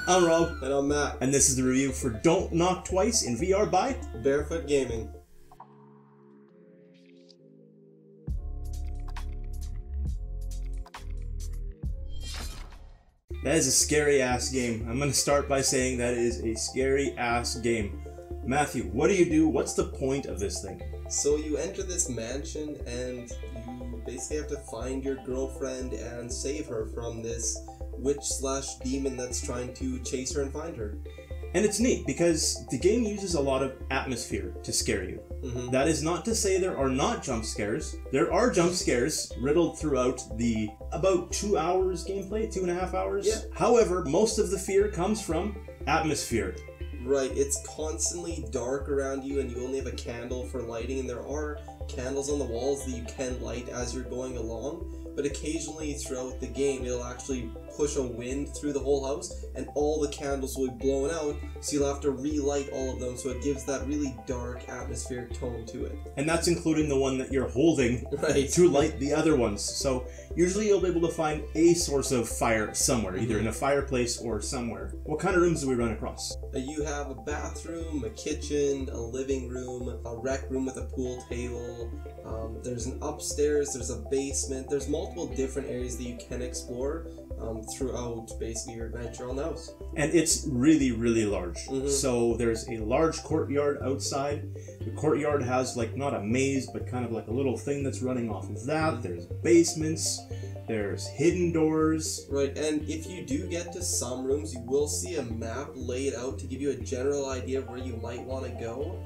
I'm Rob. And I'm Matt. And this is the review for Don't Knock Twice in VR by Barefoot Gaming. That is a scary ass game. I'm going to start by saying that is a scary ass game. Matthew, what do you do? What's the point of this thing? So you enter this mansion and you basically have to find your girlfriend and save her from this witch/demon that's trying to chase her and find her. And it's neat because the game uses a lot of atmosphere to scare you. That is not to say there are not jump scares. There are jump scares riddled throughout the about 2 hours gameplay, 2.5 hours. Yeah. However, most of the fear comes from atmosphere. Right, it's constantly dark around you and you only have a candle for lighting, and there are candles on the walls that you can light as you're going along, but occasionally throughout the game it'll actually push a wind through the whole house and all the candles will be blown out, so you'll have to relight all of them, so it gives that really dark atmospheric tone to it. And that's including the one that you're holding Right. to light the other ones. So usually you'll be able to find a source of fire somewhere, either in a fireplace or somewhere. What kind of rooms do we run across? You have a bathroom, a kitchen, a living room, a rec room with a pool table, there's an upstairs, there's a basement, there's multiple different areas that you can explore throughout basically your adventure on the house. And it's really, really large. So there's a large courtyard outside. The courtyard has like not a maze, but kind of like a little thing that's running off of that. There's basements. There's hidden doors. Right, and if you do get to some rooms, you will see a map laid out to give you a general idea of where you might want to go.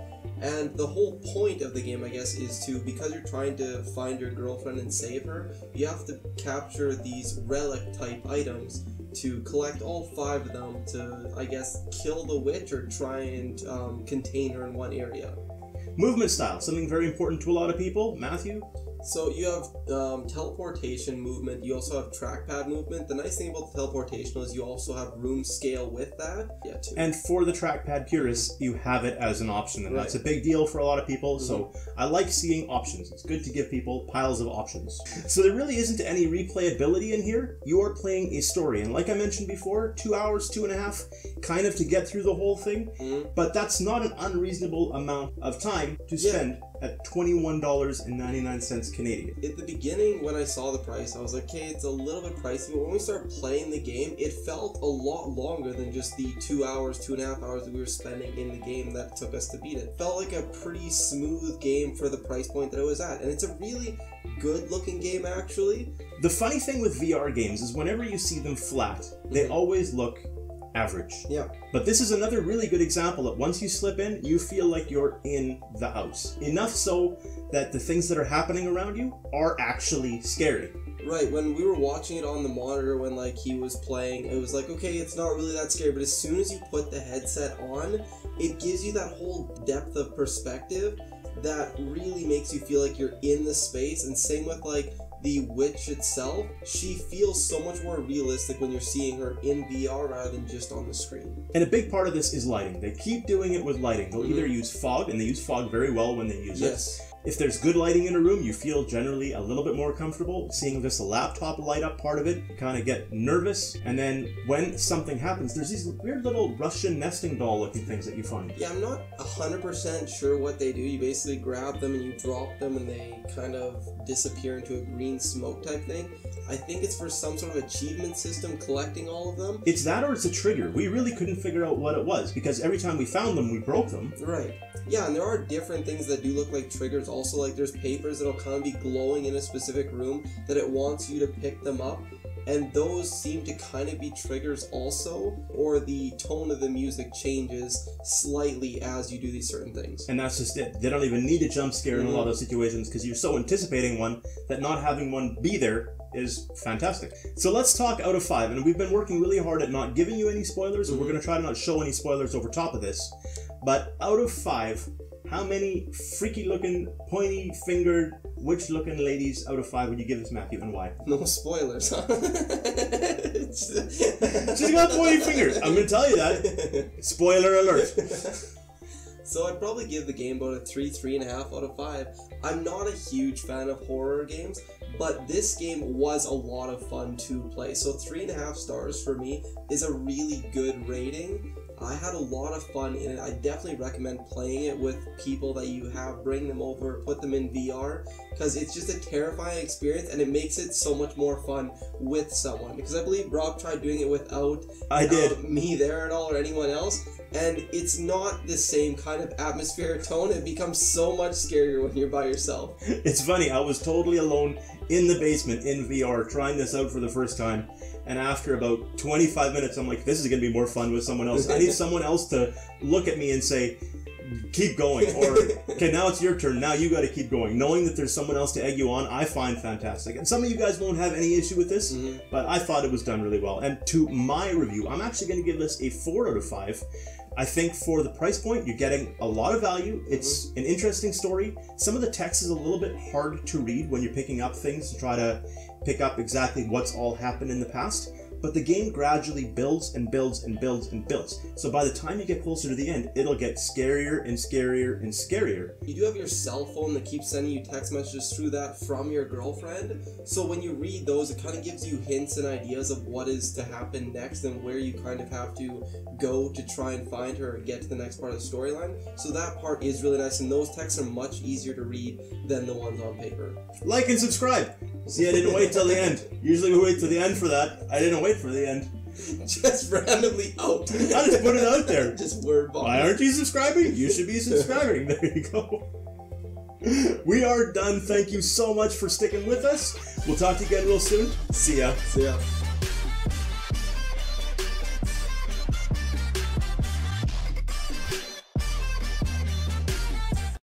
And the whole point of the game, I guess, is to, because you're trying to find your girlfriend and save her, you have to capture these relic-type items to collect all 5 of them to, I guess, kill the witch or try and contain her in one area. Movement style, something very important to a lot of people. Matthew? So you have teleportation movement, you also have trackpad movement. The nice thing about the teleportation is you also have room scale with that. Yeah, too. And for the trackpad purists, you have it as an option, and Right. that's a big deal for a lot of people, so I like seeing options. It's good to give people piles of options. So there really isn't any replayability in here. You are playing a story, and like I mentioned before, 2 hours, 2.5, kind of to get through the whole thing, but that's not an unreasonable amount of time to spend at $21.99 Canadian. At the beginning, when I saw the price, I was like, okay, it's a little bit pricey, but when we started playing the game, it felt a lot longer than just the 2 hours, 2.5 hours that we were spending in the game that took us to beat it. It felt like a pretty smooth game for the price point that it was at, and it's a really good looking game, actually. The funny thing with VR games is whenever you see them flat, they always look average. Yeah. But this is another really good example that once you slip in, you feel like you're in the house. Enough so that the things that are happening around you are actually scary. Right, when we were watching it on the monitor when like he was playing, it was like, okay, it's not really that scary, but as soon as you put the headset on, it gives you that whole depth of perspective that really makes you feel like you're in the space. And same with like the witch itself, she feels so much more realistic when you're seeing her in VR rather than just on the screen. And a big part of this is lighting. They keep doing it with lighting. They'll either use fog, and they use fog very well when they use it. If there's good lighting in a room, you feel generally a little bit more comfortable. Seeing just a laptop light up part of it, you kind of get nervous. And then when something happens, there's these weird little Russian nesting doll looking things that you find. Yeah, I'm not 100% sure what they do. You basically grab them and you drop them and they kind of disappear into a green smoke type thing. I think it's for some sort of achievement system collecting all of them. It's that or it's a trigger. We really couldn't figure out what it was because every time we found them, we broke them. Right. Yeah, and there are different things that do look like triggers. Also, like there's papers that'll kind of be glowing in a specific room that it wants you to pick them up. And those seem to kind of be triggers also, or the tone of the music changes slightly as you do these certain things. And that's just it. They don't even need a jump scare in a lot of situations because you're so anticipating one that not having one be there is fantastic. So let's talk out of 5, and we've been working really hard at not giving you any spoilers, and we're going to try to not show any spoilers over top of this. But out of 5, how many freaky looking, pointy fingered, witch looking ladies out of 5 would you give this, Matthew, and why? No spoilers, huh? She's got pointy fingers. I'm going to tell you that. Spoiler alert. So I'd probably give the game about a 3.5 out of 5. I'm not a huge fan of horror games, but this game was a lot of fun to play. So 3.5 stars for me is a really good rating. I had a lot of fun in it. I definitely recommend playing it with people that you have. Bring them over, put them in VR, because it's just a terrifying experience, and it makes it so much more fun with someone. Because I believe Rob tried doing it without me there at all or anyone else, and it's not the same kind of atmosphere or tone. It becomes so much scarier when you're by yourself. It's funny, I was totally alone in the basement in VR trying this out for the first time. And after about 25 minutes, I'm like, this is going to be more fun with someone else. I need someone else to look at me and say, keep going. Or, okay, now it's your turn. Now you got to keep going. Knowing that there's someone else to egg you on, I find fantastic. And some of you guys won't have any issue with this, but I thought it was done really well. And to my review, I'm actually going to give this a 4 out of 5. I think for the price point, you're getting a lot of value. It's an interesting story. Some of the text is a little bit hard to read when you're picking up things to try to pick up exactly what's all happened in the past. But the game gradually builds and builds and builds and builds. So by the time you get closer to the end, it'll get scarier and scarier and scarier. You do have your cell phone that keeps sending you text messages through that from your girlfriend. So when you read those, it kind of gives you hints and ideas of what is to happen next and where you kind of have to go to try and find her and get to the next part of the storyline. So that part is really nice, and those texts are much easier to read than the ones on paper. Like and subscribe. See, I didn't wait till the end. Usually we wait till the end for that. I didn't wait for the end. Just randomly out. I just put it out there. Just word bomb. Why aren't you subscribing? You should be subscribing. There you go. We are done. Thank you so much for sticking with us. We'll talk to you again real soon. See ya. See ya.